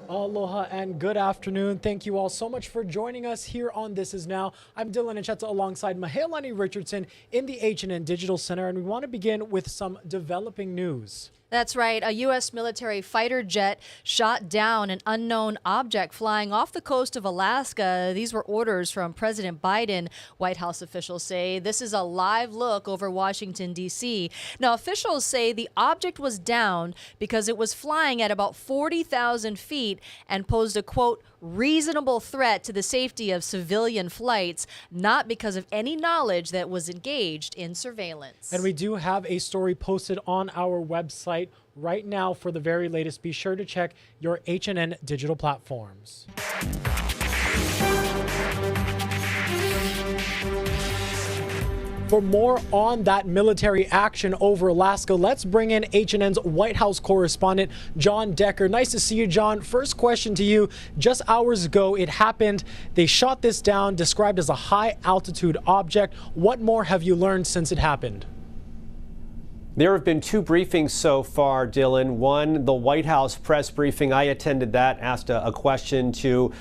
Aloha and good afternoon. Thank you all so much for joining us here on This Is Now. I'm Dylan Ancheta alongside Mahealani Richardson in the H&N Digital Center, and we want to begin with some developing news. That's right. A U.S. military fighter jet shot down an unknown object flying off the coast of Alaska. These were orders from President Biden. White House officials say this is a live look over Washington, D.C. Now, officials say the object was down because it was flying at about 40,000 feet and posed a, quote, reasonable threat to the safety of civilian flights, not because of any knowledge that was engaged in surveillance. And we do have a story posted on our website right now for the very latest. Be sure to check your H&N digital platforms. For more on that military action over Alaska, let's bring in H&N's White House correspondent, John Decker. Nice to see you, John. First question to you. Just hours ago, it happened. They shot this down, described as a high-altitude object. What more have you learned since it happened? There have been two briefings so far, Dylan. One, the White House press briefing. I attended that, asked a question to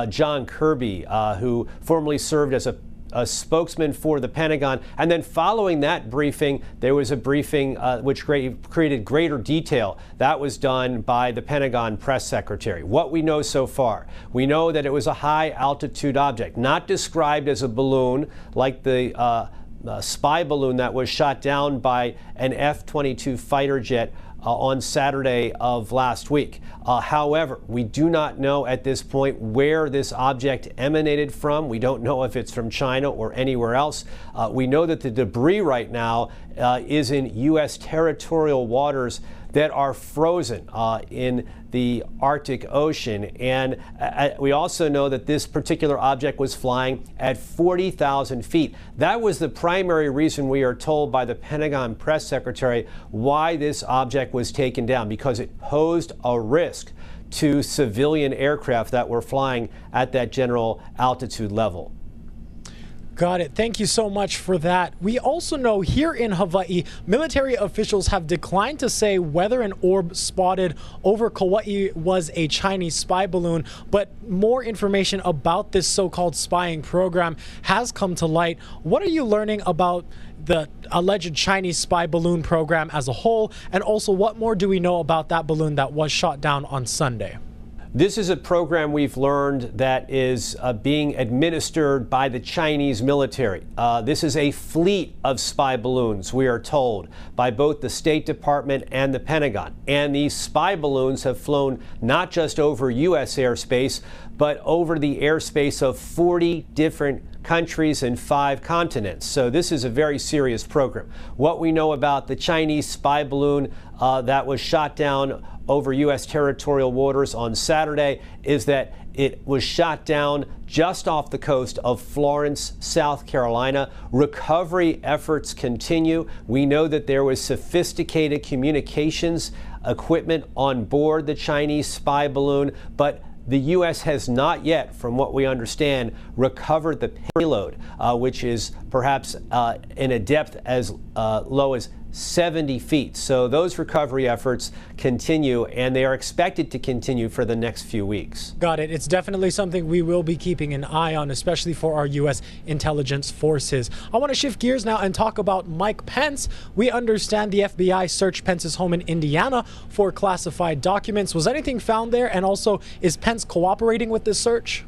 John Kirby, who formerly served as a spokesman for the Pentagon. And then following that briefing, there was a briefing which created greater detail. That was done by the Pentagon press secretary. What we know so far, we know that it was a high altitude object, not described as a balloon like the spy balloon that was shot down by an F-22 fighter jet on Saturday of last week. However, we do not know at this point where this object emanated from. We don't know if it's from China or anywhere else. We know that the debris right now is in U.S. territorial waters that are frozen in the Arctic Ocean. And we also know that this particular object was flying at 40,000 feet. That was the primary reason, we are told by the Pentagon press secretary, why this object was taken down, because it posed a risk to civilian aircraft that were flying at that general altitude level. Got it. Thank you so much for that. We also know here in Hawaii, military officials have declined to say whether an orb spotted over Kauai was a Chinese spy balloon, but more information about this so-called spying program has come to light. What are you learning about the alleged Chinese spy balloon program as a whole? And also, what more do we know about that balloon that was shot down on Sunday? This is a program we've learned that is being administered by the Chinese military. This is a fleet of spy balloons, we are told, by both the State Department and the Pentagon. And these spy balloons have flown not just over U.S. airspace, but over the airspace of 40 different countries and 5 continents. So this is a very serious program. What we know about the Chinese spy balloon that was shot down over U.S. territorial waters on Saturday is that it was shot down just off the coast of Florence, South Carolina. Recovery efforts continue. We know that there was sophisticated communications equipment on board the Chinese spy balloon, but the U.S. has not yet, from what we understand, recovered the payload, which is perhaps in a depth as low as 70 feet. So those recovery efforts continue, and they are expected to continue for the next few weeks. Got it. It's definitely something we will be keeping an eye on, especially for our U.S. intelligence forces. I want to shift gears now and talk about Mike Pence. We understand the FBI searched Pence's home in Indiana for classified documents. Was anything found there? And also, is Pence cooperating with this search?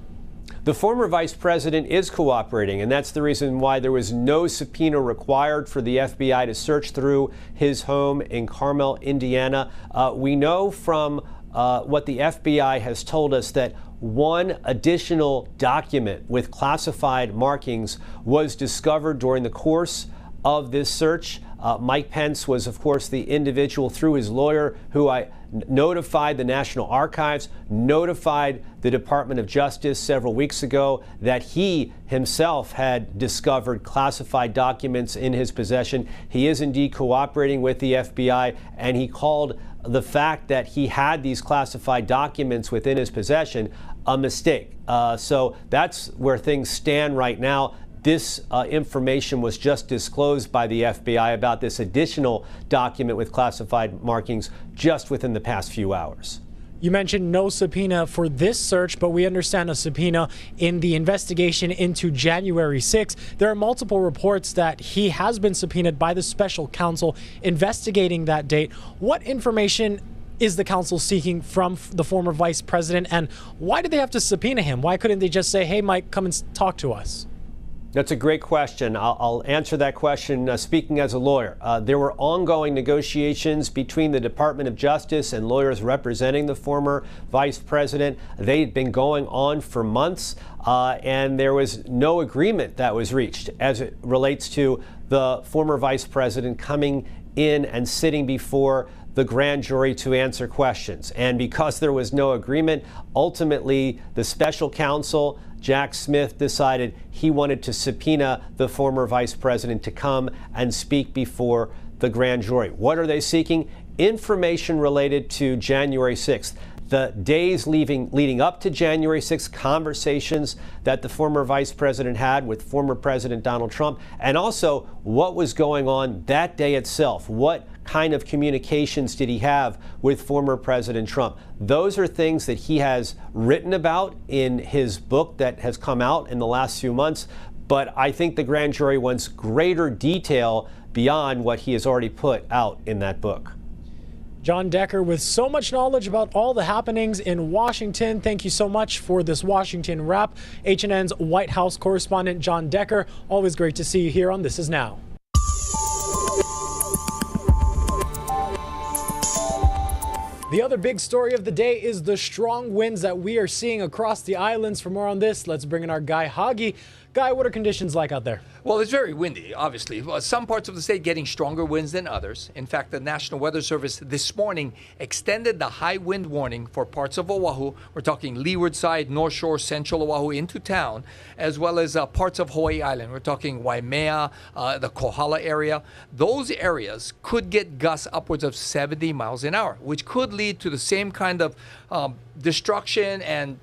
The former vice president is cooperating, and that's the reason why there was no subpoena required for the FBI to search through his home in Carmel, Indiana. We know from what the FBI has told us, that one additional document with classified markings was discovered during the course of this search. Mike Pence was, of course, the individual through his lawyer who notified the National Archives, notified the Department of Justice several weeks ago that he himself had discovered classified documents in his possession. He is indeed cooperating with the FBI, and he called the fact that he had these classified documents within his possession a mistake. So that's where things stand right now. This information was just disclosed by the FBI about this additional document with classified markings just within the past few hours. You mentioned no subpoena for this search, but we understand a subpoena in the investigation into January 6th. There are multiple reports that he has been subpoenaed by the special counsel investigating that date. What information is the counsel seeking from the former vice president, and why did they have to subpoena him? Why couldn't they just say, hey, Mike, come and talk to us? That's a great question. I'll answer that question speaking as a lawyer. There were ongoing negotiations between the Department of Justice and lawyers representing the former vice president. They'd been going on for months, and there was no agreement that was reached as it relates to the former vice president coming in and sitting before the grand jury to answer questions. And because there was no agreement, ultimately the special counsel, Jack Smith, decided he wanted to subpoena the former vice president to come and speak before the grand jury. What are they seeking? Information related to January 6th. The days leading up to January 6th, conversations that the former vice president had with former President Donald Trump, and also what was going on that day itself. What kind of communications did he have with former President Trump? Those are things that he has written about in his book that has come out in the last few months. But I think the grand jury wants greater detail beyond what he has already put out in that book. John Decker, with so much knowledge about all the happenings in Washington, thank you so much for this Washington wrap. HNN's White House correspondent John Decker, always great to see you here on This Is Now. The other big story of the day is the strong winds that we are seeing across the islands. For more on this, let's bring in our Guy Hagi. Guy, what are conditions like out there? Well, it's very windy, obviously. Some parts of the state getting stronger winds than others. In fact, the National Weather Service this morning extended the high wind warning for parts of Oahu. We're talking leeward side, North Shore, Central Oahu into town, as well as parts of Hawaii Island. We're talking Waimea, the Kohala area. Those areas could get gusts upwards of 70 miles an hour, which could lead to the same kind of destruction and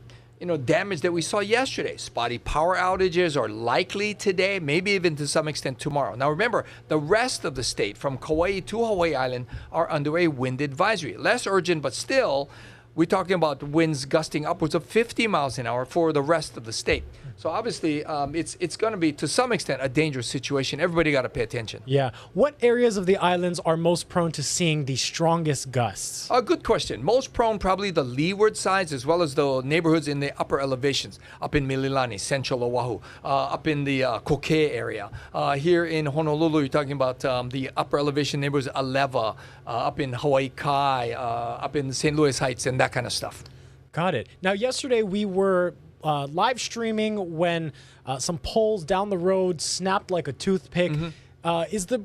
damage that we saw yesterday. Spotty power outages are likely today, maybe even to some extent tomorrow. Now remember, the rest of the state from Kauai to Hawaii Island are under a wind advisory. Less urgent, but still, we're talking about winds gusting upwards of 50 miles an hour for the rest of the state. So obviously, it's going to be, to some extent, a dangerous situation. Everybody got to pay attention. Yeah. What areas of the islands are most prone to seeing the strongest gusts? A good question. Most prone probably the leeward sides as well as the neighborhoods in the upper elevations. Up in Mililani, Central Oahu, up in the Kokea area. Here in Honolulu, you're talking about the upper elevation neighborhoods, Aleva, up in Hawaii Kai, up in St. Louis Heights, and that kind of stuff. Got it. Now, yesterday we were live streaming when some poles down the road snapped like a toothpick. Is the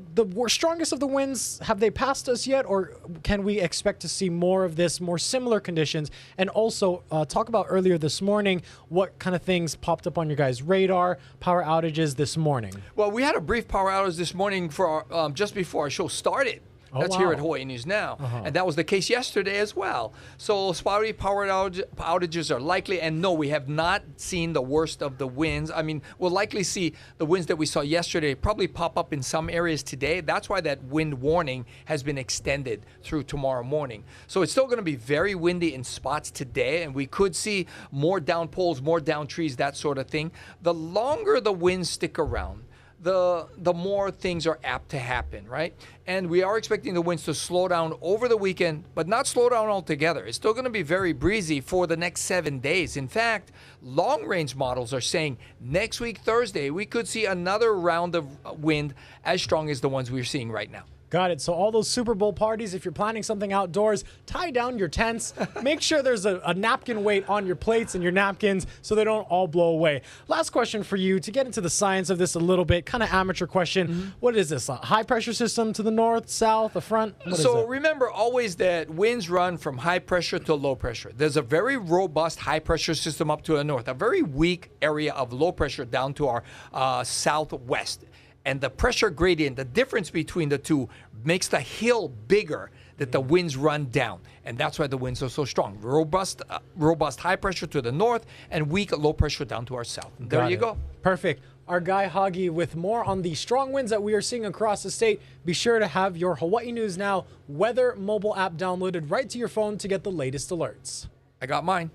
strongest of the winds, have they passed us yet, or can we expect to see more of this, more similar conditions? And also talk about earlier this morning, what kind of things popped up on your guys' radar, power outages this morning? Well, we had a brief power outage this morning for our, just before our show started. That's here at Hawaii News Now. And that was the case yesterday as well. So spotty power outages are likely. And no, we have not seen the worst of the winds. I mean, we'll likely see the winds that we saw yesterday probably pop up in some areas today. That's why that wind warning has been extended through tomorrow morning. So it's still going to be very windy in spots today. And we could see more down poles, more down trees, that sort of thing. The longer the winds stick around, the more things are apt to happen, right? And we are expecting the winds to slow down over the weekend, but not slow down altogether. It's still going to be very breezy for the next 7 days. In fact, long-range models are saying next week, Thursday, we could see another round of wind as strong as the ones we're seeing right now. Got it. So all those Super Bowl parties, if you're planning something outdoors, tie down your tents. Make sure there's a napkin weight on your plates and your napkins so they don't all blow away. Last question for you to get into the science of this a little bit, kind of amateur question. What is this? A high pressure system to the north, south, the front? So remember always that winds run from high pressure to low pressure. There's a very robust high pressure system up to the north, a very weak area of low pressure down to our southwest. And the pressure gradient, the difference between the two, makes the hill bigger that the winds run down. And that's why the winds are so strong. Robust high pressure to the north and weak low pressure down to our south. And there you go. Perfect. Our guy Hagi with more on the strong winds that we are seeing across the state. Be sure to have your Hawaii News Now weather mobile app downloaded right to your phone to get the latest alerts. I got mine.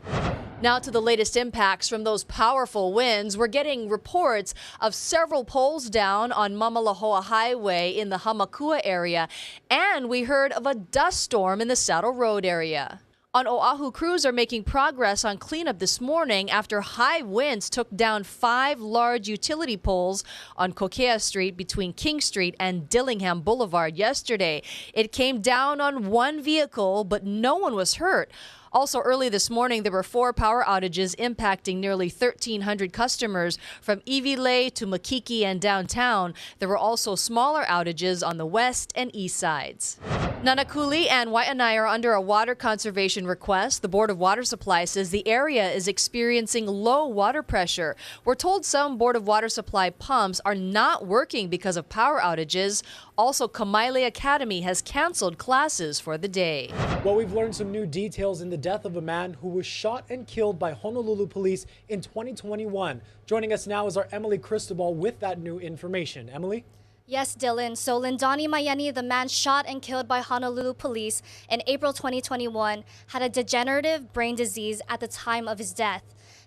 Now to the latest impacts from those powerful winds. We're getting reports of several poles down on Mamalahoa Highway in the Hamakua area, and we heard of a dust storm in the Saddle Road area. On Oahu, crews are making progress on cleanup this morning after high winds took down 5 large utility poles on Kokea Street between King Street and Dillingham Boulevard yesterday. It came down on one vehicle, but no one was hurt. Also, early this morning, there were 4 power outages impacting nearly 1,300 customers from Iwilei to Makiki and downtown. There were also smaller outages on the west and east sides. Nanakuli and Waianae are under a water conservation request. The Board of Water Supply says the area is experiencing low water pressure. We're told some Board of Water Supply pumps are not working because of power outages. Also, Kamaile Academy has canceled classes for the day. Well, we've learned some new details in the death of a man who was shot and killed by Honolulu police in 2021. Joining us now is our Emily Cristobal with that new information. Emily? Yes, Dylan. So Donnie Mayani, the man shot and killed by Honolulu police in April 2021, had a degenerative brain disease at the time of his death.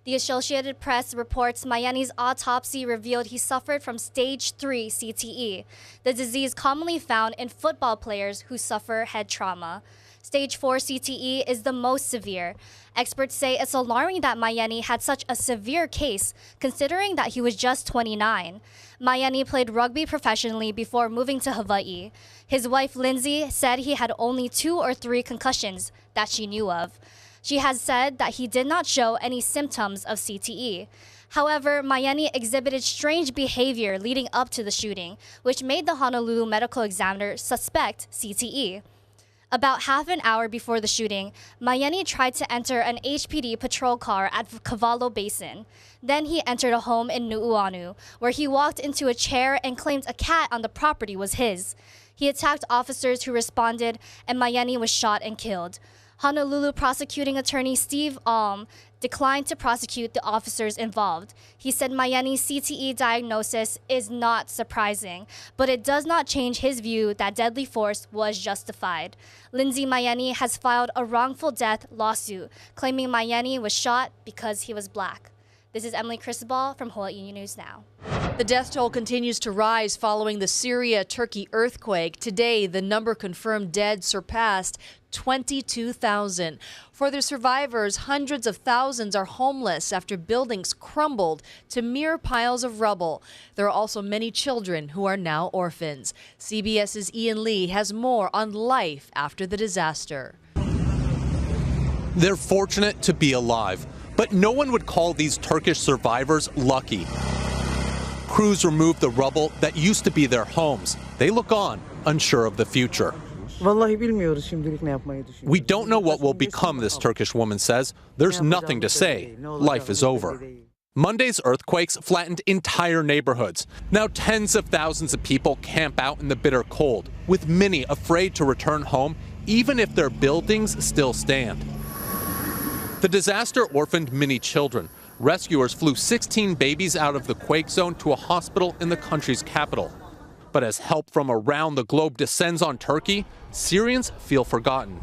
The Associated Press reports Mayani's autopsy revealed he suffered from stage 3 CTE, the disease commonly found in football players who suffer head trauma. Stage 4 CTE is the most severe. Experts say it's alarming that Mayani had such a severe case, considering that he was just 29. Mayani played rugby professionally before moving to Hawaii. His wife, Lindsay, said he had only 2 or 3 concussions that she knew of. She has said that he did not show any symptoms of CTE. However, Mayani exhibited strange behavior leading up to the shooting, which made the Honolulu medical examiner suspect CTE. About half an hour before the shooting, Mayani tried to enter an HPD patrol car at Cavallo Basin. Then he entered a home in Nu'uanu, where he walked into a chair and claimed a cat on the property was his. He attacked officers who responded, and Mayani was shot and killed. Honolulu prosecuting attorney Steve Alm declined to prosecute the officers involved. He said Mayani's CTE diagnosis is not surprising, but it does not change his view that deadly force was justified. Lindsay Mayani has filed a wrongful death lawsuit, claiming Mayani was shot because he was black. This is Emily Cristobal from Hawaii News Now. The death toll continues to rise following the Syria-Turkey earthquake. Today, the number confirmed dead surpassed 22,000. For the survivors, hundreds of thousands are homeless after buildings crumbled to mere piles of rubble. There are also many children who are now orphans. CBS's Ian Lee has more on life after the disaster. They're fortunate to be alive, but no one would call these Turkish survivors lucky. Crews remove the rubble that used to be their homes. They look on, unsure of the future. We don't know what will become, this Turkish woman says. There's nothing to say. Life is over. Monday's earthquakes flattened entire neighborhoods. Now tens of thousands of people camp out in the bitter cold, with many afraid to return home, even if their buildings still stand. The disaster orphaned many children. Rescuers flew 16 babies out of the quake zone to a hospital in the country's capital. But as help from around the globe descends on Turkey, Syrians feel forgotten.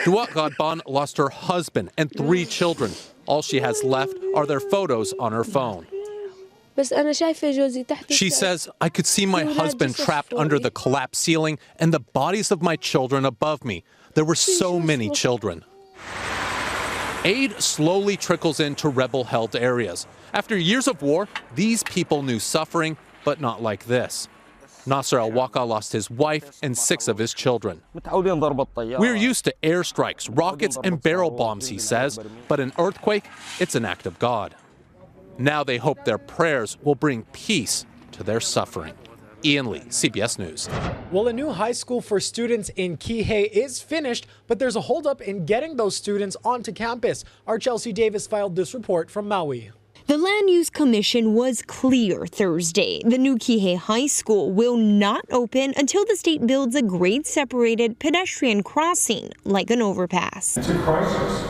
Dua Gadban lost her husband and 3 children. All she has left are their photos on her phone. She says, I could see my husband trapped under the collapsed ceiling and the bodies of my children above me. There were so many children. Aid slowly trickles into rebel-held areas. After years of war, these people knew suffering, but not like this. Nasser Al-Waka lost his wife and 6 of his children. We're used to airstrikes, rockets, and barrel bombs, he says, but an earthquake, it's an act of God. Now they hope their prayers will bring peace to their suffering. Ian Lee, CBS News. Well, a new high school for students in Kihei is finished, but there's a holdup in getting those students onto campus. Our Chelsea Davis filed this report from Maui. The Land Use Commission was clear Thursday. The new Kihei High School will not open until the state builds a grade-separated pedestrian crossing, like an overpass. It's a crisis.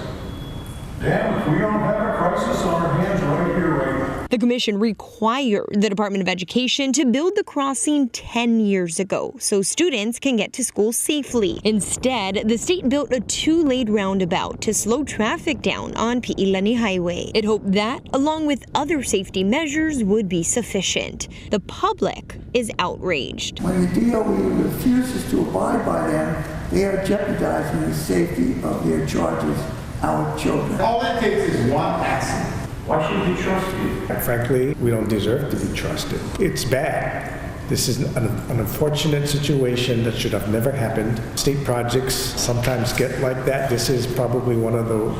Damn, if we don't have a crisis on our hands right here, right now. The commission required the Department of Education to build the crossing 10 years ago so students can get to school safely. Instead, the state built a 2-lane roundabout to slow traffic down on Pi'ilani Highway. It hoped that, along with other safety measures, would be sufficient. The public is outraged. When the DOE refuses to abide by them, they are jeopardizing the safety of their charges, our children. All it takes is one accident. Why should we trust you? Frankly, we don't deserve to be trusted. It's bad. This is an unfortunate situation that should have never happened. State projects sometimes get like that. This is probably one of the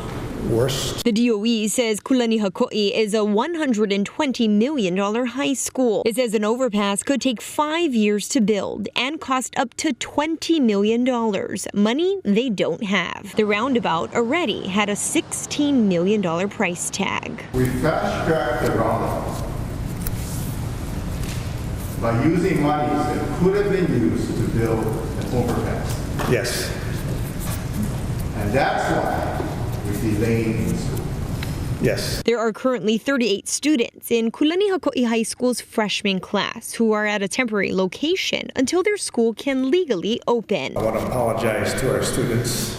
worst. The DOE says Kulani Hakoi is a $120 million high school. It says an overpass could take 5 years to build and cost up to $20 million, money they don't have. The roundabout already had a $16 million price tag. We fast-tracked the roundabout by using monies that could have been used to build an overpass. Yes. And that's why we're delaying the school. Yes. There are currently 38 students in Kulani Hakoi High School's freshman class who are at a temporary location until their school can legally open. I want to apologize to our students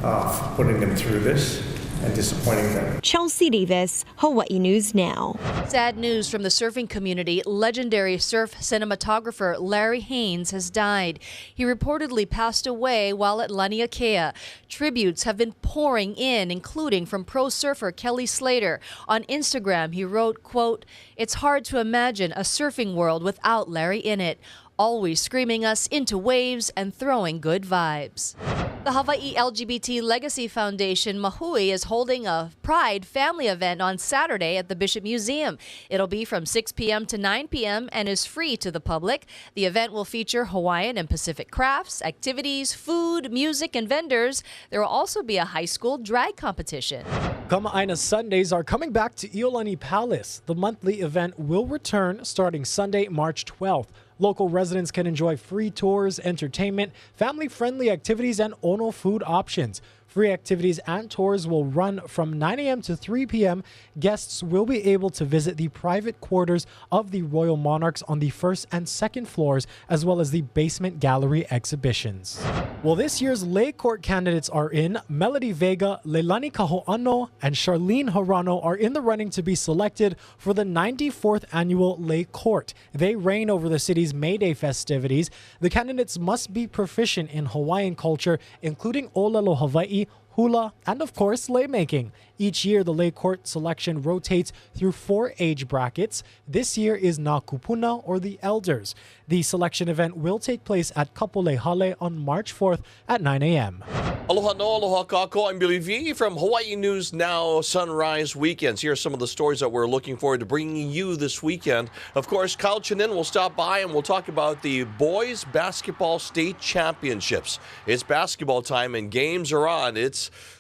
for putting them through this and disappointing them. Chelsea Davis, Hawaii News Now. Sad news from the surfing community. Legendary surf cinematographer Larry Haynes has died. He reportedly passed away while at Laniakea. Tributes have been pouring in, including from pro surfer Kelly Slater. On Instagram, he wrote, quote, "It's hard to imagine a surfing world without Larry in it. Always screaming us into waves and throwing good vibes." The Hawaii LGBT Legacy Foundation Mahui is holding a Pride family event on Saturday at the Bishop Museum. It'll be from 6 p.m. to 9 p.m. and is free to the public. The event will feature Hawaiian and Pacific crafts, activities, food, music, and vendors. There will also be a high school drag competition. Makaina Sundays are coming back to Iolani Palace. The monthly event will return starting Sunday, March 12th. Local residents can enjoy free tours, entertainment, family-friendly activities, and Ono food options. Free activities and tours will run from 9 a.m. to 3 p.m. Guests will be able to visit the private quarters of the Royal Monarchs on the first and second floors, as well as the basement gallery exhibitions. Well, this year's Lei Court candidates are in. Melody Vega, Leilani Kaho'ano, and Charlene Harano are in the running to be selected for the 94th annual Lei Court. They reign over the city's May Day festivities. The candidates must be proficient in Hawaiian culture, including Olelo Hawaii, hula, and of course, lei making. Each year, the Lei Court selection rotates through 4 age brackets. This year is Na Kupuna, or the Elders. The selection event will take place at Kapolei Hale on March 4th at 9 a.m. Aloha no, aloha kako. I'm Billy V from Hawaii News Now Sunrise Weekends. Here are some of the stories that we're looking forward to bringing you this weekend. Of course, Kyle Chinin will stop by and we'll talk about the Boys Basketball State Championships. It's basketball time and games are on.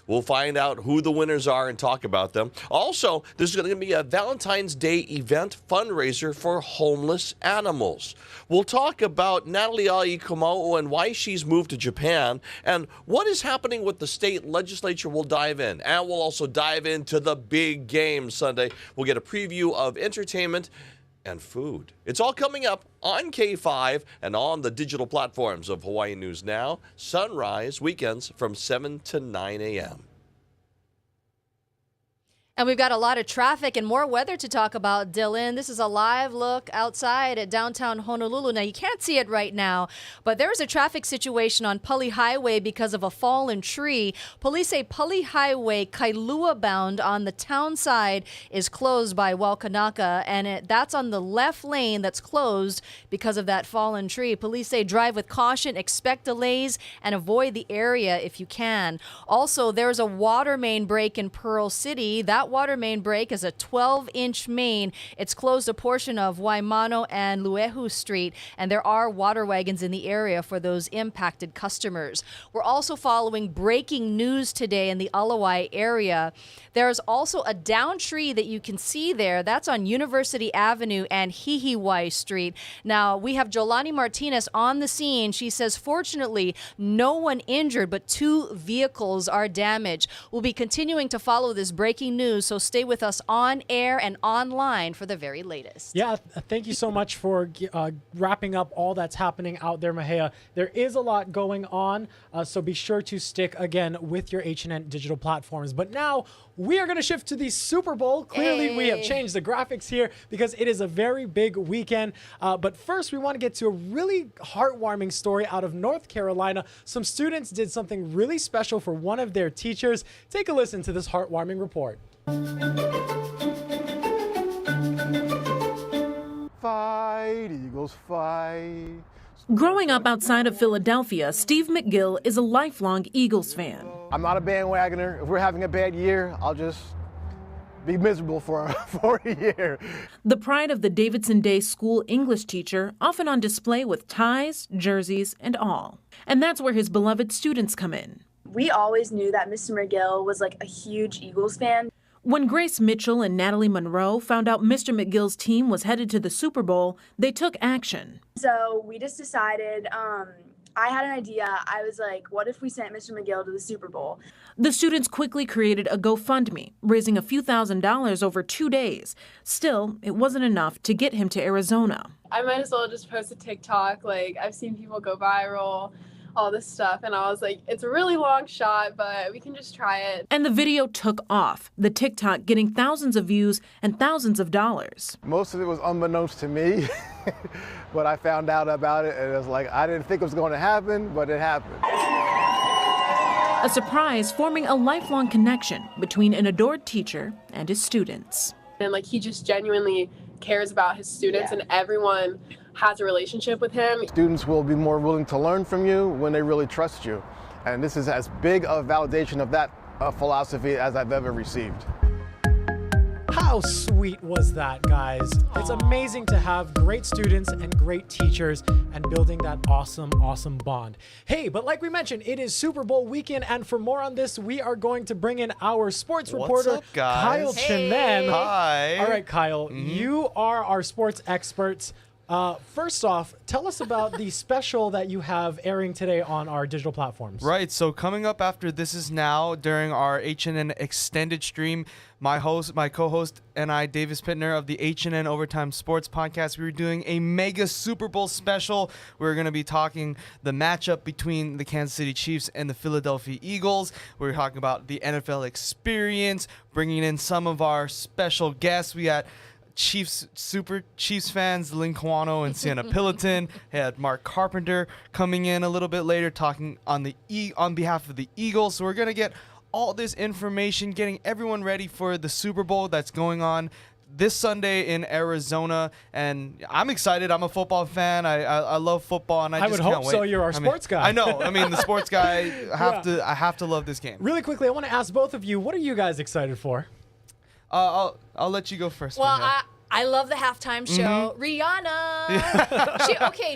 We'll find out who the winners are and talk about them. Also, there's going to be a Valentine's Day event fundraiser for homeless animals. We'll talk about Natalie Ai Kamau and why she's moved to Japan and what is happening with the state legislature. We'll dive in. And we'll also dive into the big game Sunday. We'll get a preview of entertainment and food. It's all coming up on K5 and on the digital platforms of Hawaii News Now, Sunrise Weekends from 7 to 9 a.m. And we've got a lot of traffic and more weather to talk about, Dylan. This is a live look outside at downtown Honolulu. Now, you can't see it right now, but there's a traffic situation on Pali Highway because of a fallen tree. Police say Pali Highway, Kailua bound on the town side is closed by Waikanaka, and that's on the left lane that's closed because of that fallen tree. Police say drive with caution, expect delays, and avoid the area if you can. Also, there's a water main break in Pearl City. That water main break is a 12-inch main. It's closed a portion of Waimano and Luehu Street, and there are water wagons in the area for those impacted customers. We're also following breaking news today in the Alawai area. There's also a down tree that you can see there. That's on University Avenue and Hihiwai Street. Now, we have Jolani Martinez on the scene. She says, fortunately, no one injured, but 2 vehicles are damaged. We'll be continuing to follow this breaking news, so stay with us on air and online for the very latest. Yeah, thank you so much for wrapping up all that's happening out there, Mahea. There is a lot going on, so be sure to stick again with your H&N digital platforms. But now we are going to shift to the Super Bowl. Clearly, we have changed the graphics here because it is a very big weekend. But first, we want to get to a really heartwarming story out of North Carolina. Some students did something really special for one of their teachers. Take a listen to this heartwarming report. Fight, Eagles, fight. Growing up outside of Philadelphia, Steve McGill is a lifelong Eagles fan. I'm not a bandwagoner. If we're having a bad year, I'll just be miserable for a year. The pride of the Davidson Day School English teacher, often on display with ties, jerseys, and all. And that's where his beloved students come in. We always knew that Mr. McGill was like a huge Eagles fan. When Grace Mitchell and Natalie Monroe found out Mr. McGill's team was headed to the Super Bowl, they took action. So we just decided, I had an idea. I was like, what if we sent Mr. McGill to the Super Bowl? The students quickly created a GoFundMe, raising a few $1,000s over 2 days. Still, it wasn't enough to get him to Arizona. I might as well just post a TikTok. Like, I've seen people go viral, all this stuff, and I was like, it's a really long shot, but we can just try it. And the video took off, the TikTok getting thousands of views and thousands of dollars. Most of it was unbeknownst to me, but I found out about it, and it was like, I didn't think it was going to happen, but it happened. A surprise forming a lifelong connection between an adored teacher and his students. And like, he just genuinely cares about his students, and everyone has a relationship with him. Students will be more willing to learn from you when they really trust you. And this is as big a validation of that philosophy as I've ever received. How sweet was that, guys? It's amazing to have great students and great teachers and building that awesome, awesome bond. Hey, but like we mentioned, it is Super Bowl weekend, and for more on this, we are going to bring in our sports reporter, What's up, guys? Kyle Chinen. Hi. All right, Kyle, you are our sports experts. First off, tell us about the special that you have airing today on our digital platforms. Right, so coming up after This Is Now during our H&N extended stream, my co-host, and I, Davis Pittner of the H&N Overtime Sports Podcast, we were doing a mega Super Bowl special. We're going to be talking the matchup between the Kansas City Chiefs and the Philadelphia Eagles. We're talking about the NFL experience, bringing in some of our special guests. We got Super Chiefs fans, Lynn Kawano and Sienna Pillaton. Had Mark Carpenter coming in a little bit later talking on behalf of the Eagles. So we're going to get all this information, getting everyone ready for the Super Bowl that's going on this Sunday in Arizona, and I'm excited. I'm a football fan. I love football, and I just would can't hope wait. so. You're our sports guy. I know. I mean, the sports guy. I have to love this game. Really quickly, I want to ask both of you, what are you guys excited for? I'll let you go first. Well, I love the halftime show. Rihanna.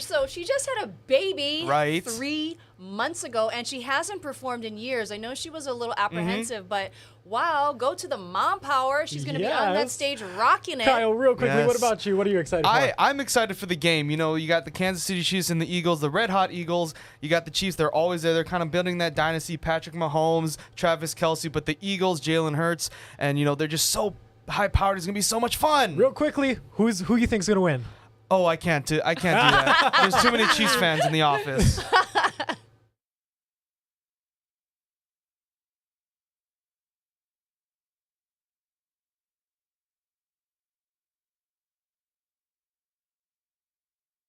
So she just had a baby 3 months ago, and she hasn't performed in years. I know she was a little apprehensive, but wow, go to the mom power. She's going to be on that stage rocking it. Kyle, real quickly, what about you? What are you excited for? I'm excited for the game. You know, you got the Kansas City Chiefs and the Eagles, the red hot Eagles. You got the Chiefs. They're always there. They're kind of building that dynasty. Patrick Mahomes, Travis Kelce, but the Eagles, Jalen Hurts, and, you know, they're just so high-powered. It's going to be so much fun. Real quickly, who you think's going to win? Oh, I can't do that. There's too many Chiefs fans in the office.